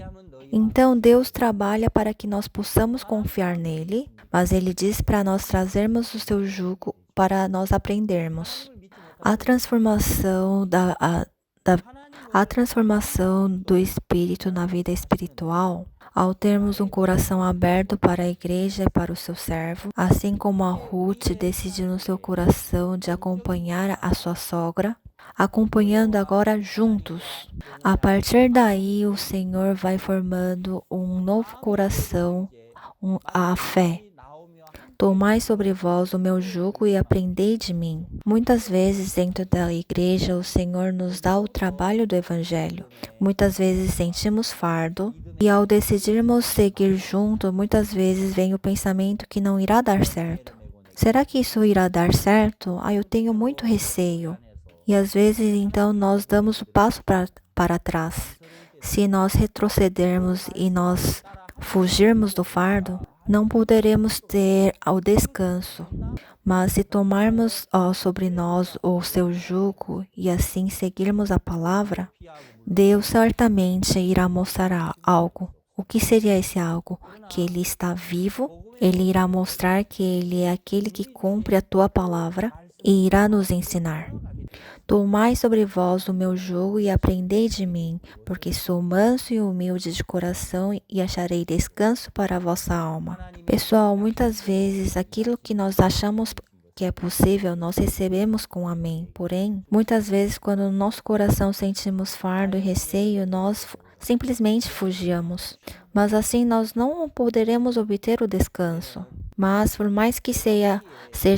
Então Deus trabalha para que nós possamos confiar nele, mas ele diz para nós trazermos o seu jugo para nós aprendermos. A transformação da a transformação do espírito na vida espiritual, ao termos um coração aberto para a igreja e para o seu servo, assim como a Ruth decidiu no seu coração de acompanhar a sua sogra, acompanhando agora juntos. A partir daí, o Senhor vai formando um novo coração, a fé. Tomai sobre vós o meu jugo e aprendei de mim. Muitas vezes dentro da igreja o Senhor nos dá o trabalho do Evangelho. Muitas vezes sentimos fardo e ao decidirmos seguir junto, muitas vezes vem o pensamento que não irá dar certo. Será que isso irá dar certo? Eu tenho muito receio. E às vezes então nós damos o passo para trás. Se nós retrocedermos e nós fugirmos do fardo, não poderemos ter o descanso. Mas se tomarmos sobre nós o seu jugo e assim seguirmos a palavra, Deus certamente irá mostrar algo. O que seria esse algo? Que Ele está vivo, Ele irá mostrar que Ele é aquele que cumpre a tua palavra e irá nos ensinar. Tomai sobre vós o meu jugo e aprendei de mim, porque sou manso e humilde de coração e acharei descanso para a vossa alma. Pessoal, muitas vezes aquilo que nós achamos que é possível, nós recebemos com amém. Porém, muitas vezes quando no nosso coração sentimos fardo e receio, nós simplesmente fugimos. Mas assim nós não poderemos obter o descanso. Mas por mais que seja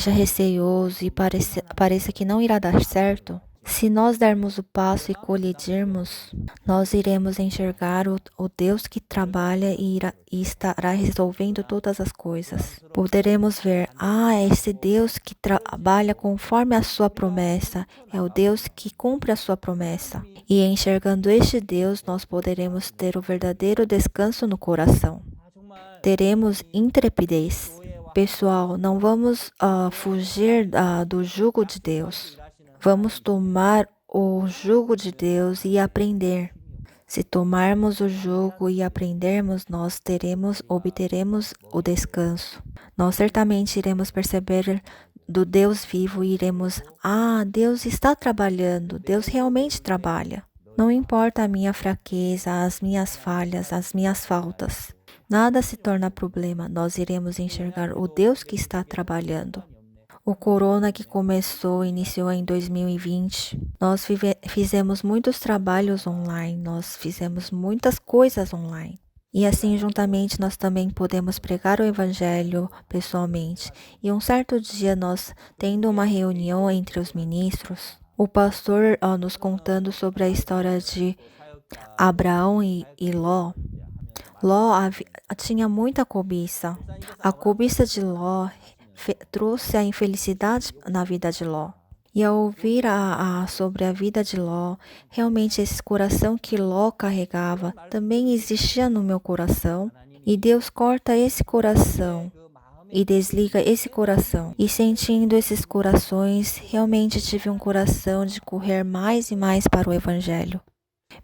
receioso e pareça que não irá dar certo, se nós dermos o passo e colidirmos, nós iremos enxergar o Deus que trabalha e estará resolvendo todas as coisas. Poderemos ver, é esse Deus que trabalha conforme a sua promessa, é o Deus que cumpre a sua promessa. E enxergando este Deus, nós poderemos ter o verdadeiro descanso no coração. Teremos intrepidez. Pessoal, não vamos fugir do jugo de Deus. Vamos tomar o jugo de Deus e aprender. Se tomarmos o jugo e aprendermos, nós obteremos o descanso. Nós certamente iremos perceber do Deus vivo e iremos, Deus está trabalhando, Deus realmente trabalha. Não importa a minha fraqueza, as minhas falhas, as minhas faltas. Nada se torna problema, nós iremos enxergar o Deus que está trabalhando. O corona que iniciou em 2020, nós fizemos muitos trabalhos online, nós fizemos muitas coisas online. E assim, juntamente, nós também podemos pregar o Evangelho pessoalmente. E um certo dia, nós tendo uma reunião entre os ministros, o pastor nos contando sobre a história de Abraão e Ló. Ló tinha muita cobiça. A cobiça de Ló trouxe a infelicidade na vida de Ló. E ao ouvir sobre a vida de Ló, realmente esse coração que Ló carregava também existia no meu coração. E Deus corta esse coração e desliga esse coração. E sentindo esses corações, realmente tive um coração de correr mais e mais para o Evangelho.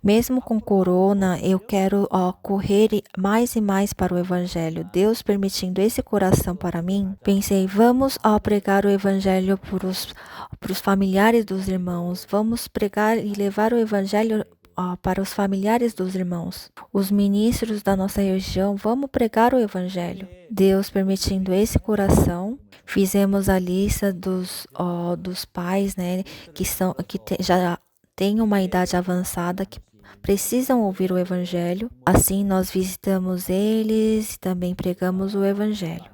Mesmo com corona, eu quero correr mais e mais para o Evangelho. Deus permitindo esse coração para mim, pensei, vamos pregar o Evangelho para os familiares dos irmãos. Vamos pregar e levar o Evangelho para os familiares dos irmãos. Os ministros da nossa região, vamos pregar o Evangelho. Deus permitindo esse coração, fizemos a lista dos pais, né, já têm uma idade avançada, que precisam ouvir o Evangelho. Assim, nós visitamos eles e também pregamos o Evangelho.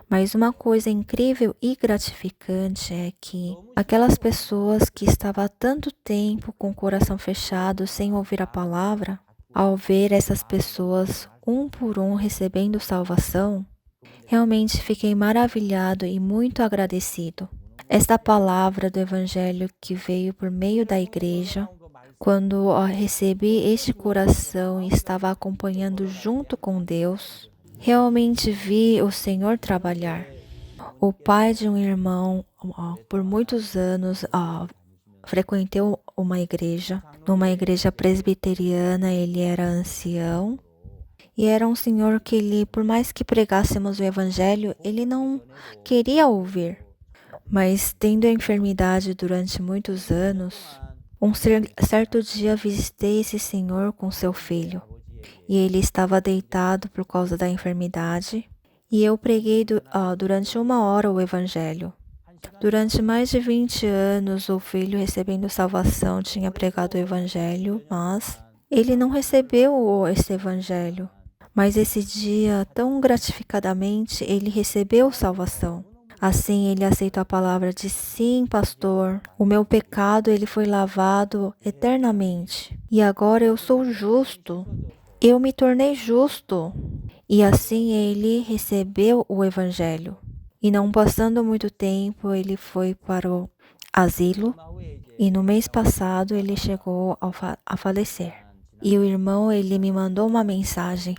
Mas uma coisa incrível e gratificante é que aquelas pessoas que estavam há tanto tempo com o coração fechado, sem ouvir a palavra, ao ver essas pessoas, um por um, recebendo salvação, realmente fiquei maravilhado e muito agradecido. Esta palavra do Evangelho que veio por meio da igreja Quando recebi este coração e estava acompanhando junto com Deus, realmente vi o Senhor trabalhar. O pai de um irmão, por muitos anos, frequentou numa igreja presbiteriana. Ele era ancião e era um senhor que ele, por mais que pregássemos o evangelho, ele não queria ouvir. Mas tendo a enfermidade durante muitos anos, certo dia visitei esse senhor com seu filho e ele estava deitado por causa da enfermidade e eu preguei durante 1 hora o evangelho. Durante mais de 20 anos, o filho recebendo salvação tinha pregado o evangelho, mas ele não recebeu esse evangelho. Mas esse dia, tão gratificadamente, ele recebeu salvação. Assim, ele aceitou a palavra de sim, pastor, o meu pecado ele foi lavado eternamente. E agora eu sou justo. Eu me tornei justo. E assim ele recebeu o evangelho. E não passando muito tempo, ele foi para o asilo. E no mês passado, ele chegou a falecer. E o irmão, ele me mandou uma mensagem.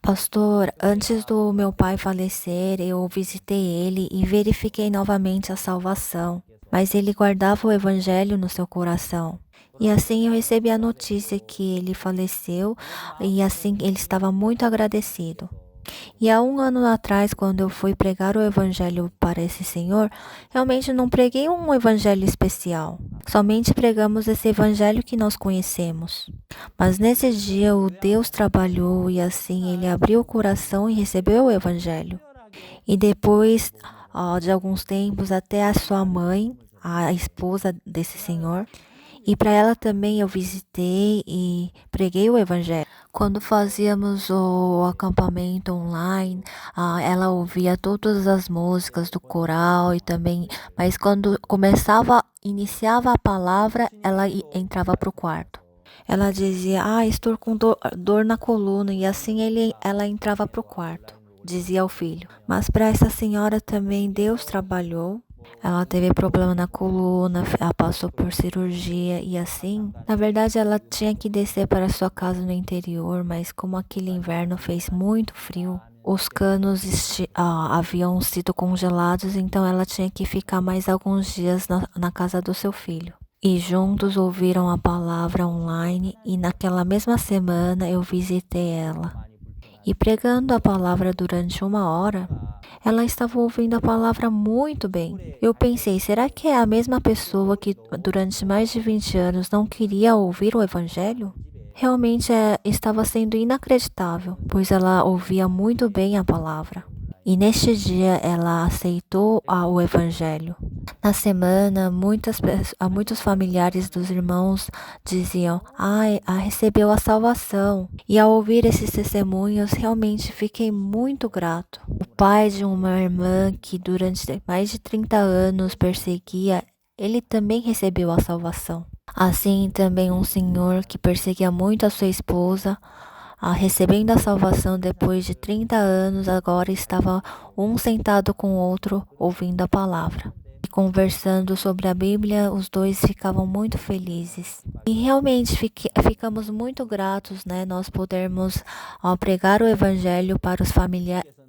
Pastor, antes do meu pai falecer, eu visitei ele e verifiquei novamente a salvação, mas ele guardava o evangelho no seu coração. E assim eu recebi a notícia que ele faleceu e assim ele estava muito agradecido. E há 1 ano atrás, quando eu fui pregar o evangelho para esse senhor, realmente não preguei um evangelho especial. Somente pregamos esse evangelho que nós conhecemos. Mas nesse dia o Deus trabalhou e assim ele abriu o coração e recebeu o evangelho. E depois de alguns tempos, até a sua mãe, a esposa desse senhor, e para ela também eu visitei e preguei o evangelho. Quando fazíamos o acampamento online, ela ouvia todas as músicas do coral e também, mas quando iniciava a palavra, ela entrava para o quarto. Ela dizia, estou com dor na coluna, e assim ela entrava para o quarto, dizia ao filho. Mas para essa senhora também Deus trabalhou. Ela teve problema na coluna, ela passou por cirurgia e assim. Na verdade, ela tinha que descer para sua casa no interior, mas como aquele inverno fez muito frio, os canos haviam sido congelados, então ela tinha que ficar mais alguns dias na casa do seu filho. E juntos ouviram a palavra online e naquela mesma semana eu visitei ela. E pregando a palavra durante 1 hora, ela estava ouvindo a palavra muito bem. Eu pensei, será que é a mesma pessoa que durante mais de 20 anos não queria ouvir o evangelho? Realmente estava sendo inacreditável, pois ela ouvia muito bem a palavra. E neste dia ela aceitou o evangelho. Na semana, muitos familiares dos irmãos diziam, recebeu a salvação. E ao ouvir esses testemunhos, realmente fiquei muito grato. O pai de uma irmã que durante mais de 30 anos perseguia, ele também recebeu a salvação. Assim também um senhor que perseguia muito a sua esposa, recebendo a salvação depois de 30 anos, agora estava um sentado com o outro ouvindo a palavra. E conversando sobre a Bíblia, os dois ficavam muito felizes. E realmente ficamos muito gratos, né? Nós podermos pregar o evangelho para os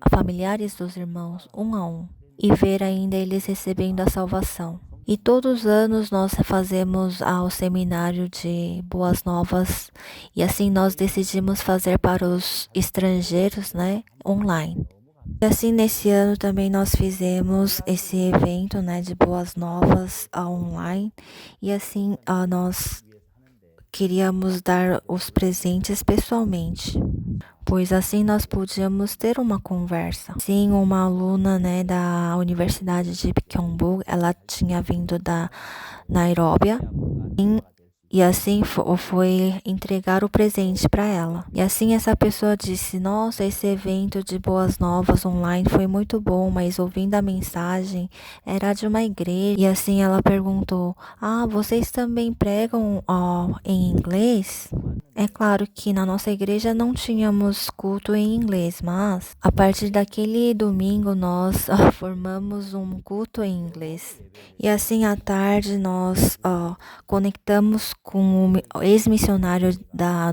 familiares dos irmãos, um a um, e ver ainda eles recebendo a salvação. E todos os anos nós fazemos o seminário de Boas Novas e assim nós decidimos fazer para os estrangeiros, né, online. E assim nesse ano também nós fizemos esse evento, né, de Boas Novas online e assim nós queríamos dar os presentes pessoalmente, pois assim nós podíamos ter uma conversa. Sim, uma aluna, né, da Universidade de Kyongbu, ela tinha vindo da Nairobi e assim foi entregar o presente para ela. E assim essa pessoa disse, nossa, esse evento de Boas Novas online foi muito bom, mas ouvindo a mensagem era de uma igreja. E assim ela perguntou, vocês também pregam em inglês? É claro que na nossa igreja não tínhamos culto em inglês, mas a partir daquele domingo nós formamos um culto em inglês. E assim à tarde nós conectamos com o ex-missionário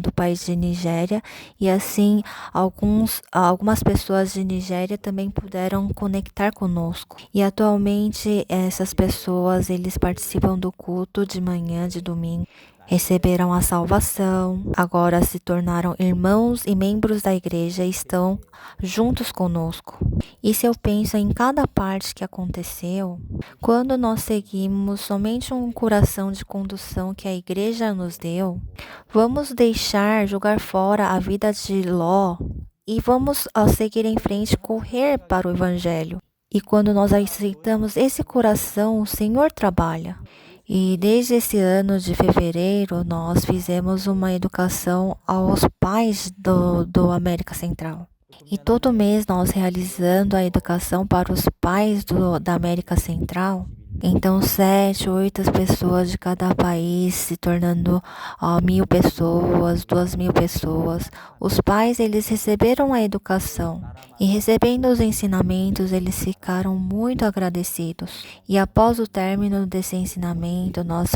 do país de Nigéria e assim algumas pessoas de Nigéria também puderam conectar conosco. E atualmente essas pessoas eles participam do culto de manhã de domingo. Receberam a salvação, agora se tornaram irmãos e membros da igreja e estão juntos conosco. E se eu penso em cada parte que aconteceu, quando nós seguimos somente um coração de condução que a igreja nos deu, vamos deixar jogar fora a vida de Ló e vamos seguir em frente, correr para o evangelho. E quando nós aceitamos esse coração, o Senhor trabalha. E desde esse ano de fevereiro, nós fizemos uma educação aos pais do América Central. E todo mês nós realizando a educação para os pais da América Central. Então, 7, 8 pessoas de cada país, se tornando 1.000 pessoas, 2.000 pessoas. Os pais, eles receberam a educação e recebendo os ensinamentos, eles ficaram muito agradecidos. E após o término desse ensinamento, nós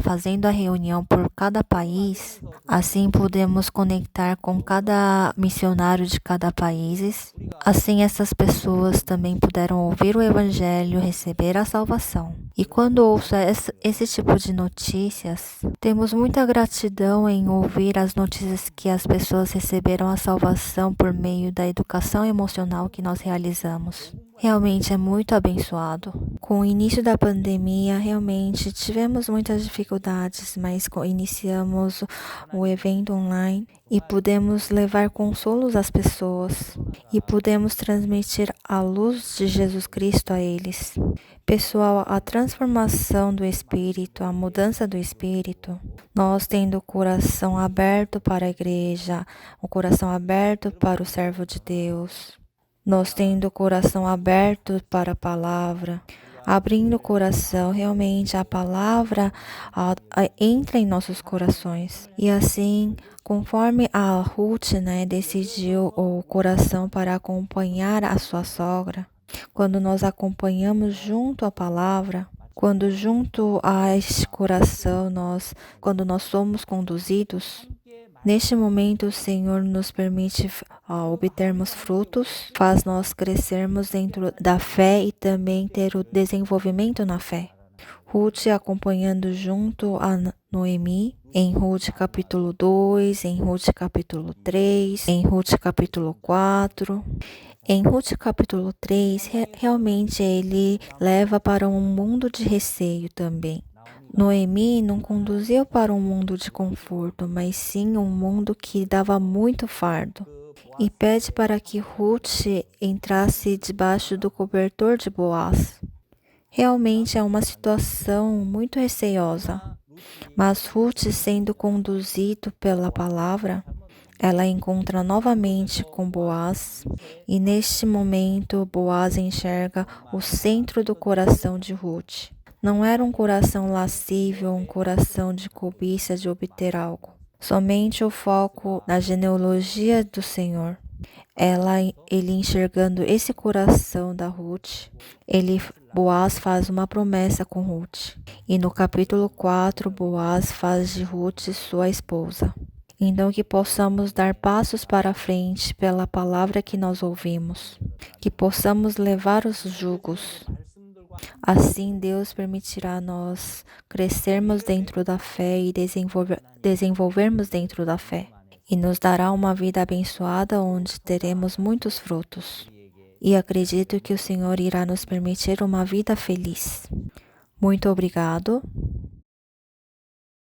fazendo a reunião por cada país, assim podemos conectar com cada missionário de cada país. Assim, essas pessoas também puderam ouvir o evangelho, receber a salvação. E quando ouço esse tipo de notícias, temos muita gratidão em ouvir as notícias que as pessoas receberam a salvação por meio da educação emocional que nós realizamos. Realmente é muito abençoado. Com o início da pandemia, realmente tivemos muitas dificuldades, mas iniciamos o evento online e pudemos levar consolos às pessoas e pudemos transmitir a luz de Jesus Cristo a eles. Pessoal, a transformação do Espírito, a mudança do Espírito, nós tendo o coração aberto para a igreja, o coração aberto para o servo de Deus, nós tendo o coração aberto para a palavra, abrindo o coração, realmente a palavra entra em nossos corações. E assim, conforme a Ruth, decidiu o coração para acompanhar a sua sogra, quando nós acompanhamos junto à palavra, quando junto a este coração, quando nós somos conduzidos, neste momento o Senhor nos permite obtermos frutos, faz nós crescermos dentro da fé e também ter o desenvolvimento na fé. Ruth acompanhando junto a Noemi, em Ruth capítulo 2, em Ruth capítulo 3, em Ruth capítulo 4. Em Ruth capítulo 3, realmente ele leva para um mundo de receio também. Noemi não conduziu para um mundo de conforto, mas sim um mundo que dava muito fardo. E pede para que Ruth entrasse debaixo do cobertor de Boaz. Realmente é uma situação muito receiosa, mas Ruth, sendo conduzido pela palavra, ela encontra novamente com Boaz e neste momento Boaz enxerga o centro do coração de Ruth. Não era um coração lascívio, um coração de cobiça de obter algo. Somente o foco na genealogia do Senhor. Ele enxergando esse coração da Ruth, Boaz faz uma promessa com Ruth. E no capítulo 4, Boaz faz de Ruth sua esposa. Então que possamos dar passos para frente pela palavra que nós ouvimos. Que possamos levar os jugos. Assim Deus permitirá nós crescermos dentro da fé e desenvolvermos dentro da fé. E nos dará uma vida abençoada onde teremos muitos frutos. E acredito que o Senhor irá nos permitir uma vida feliz. Muito obrigado.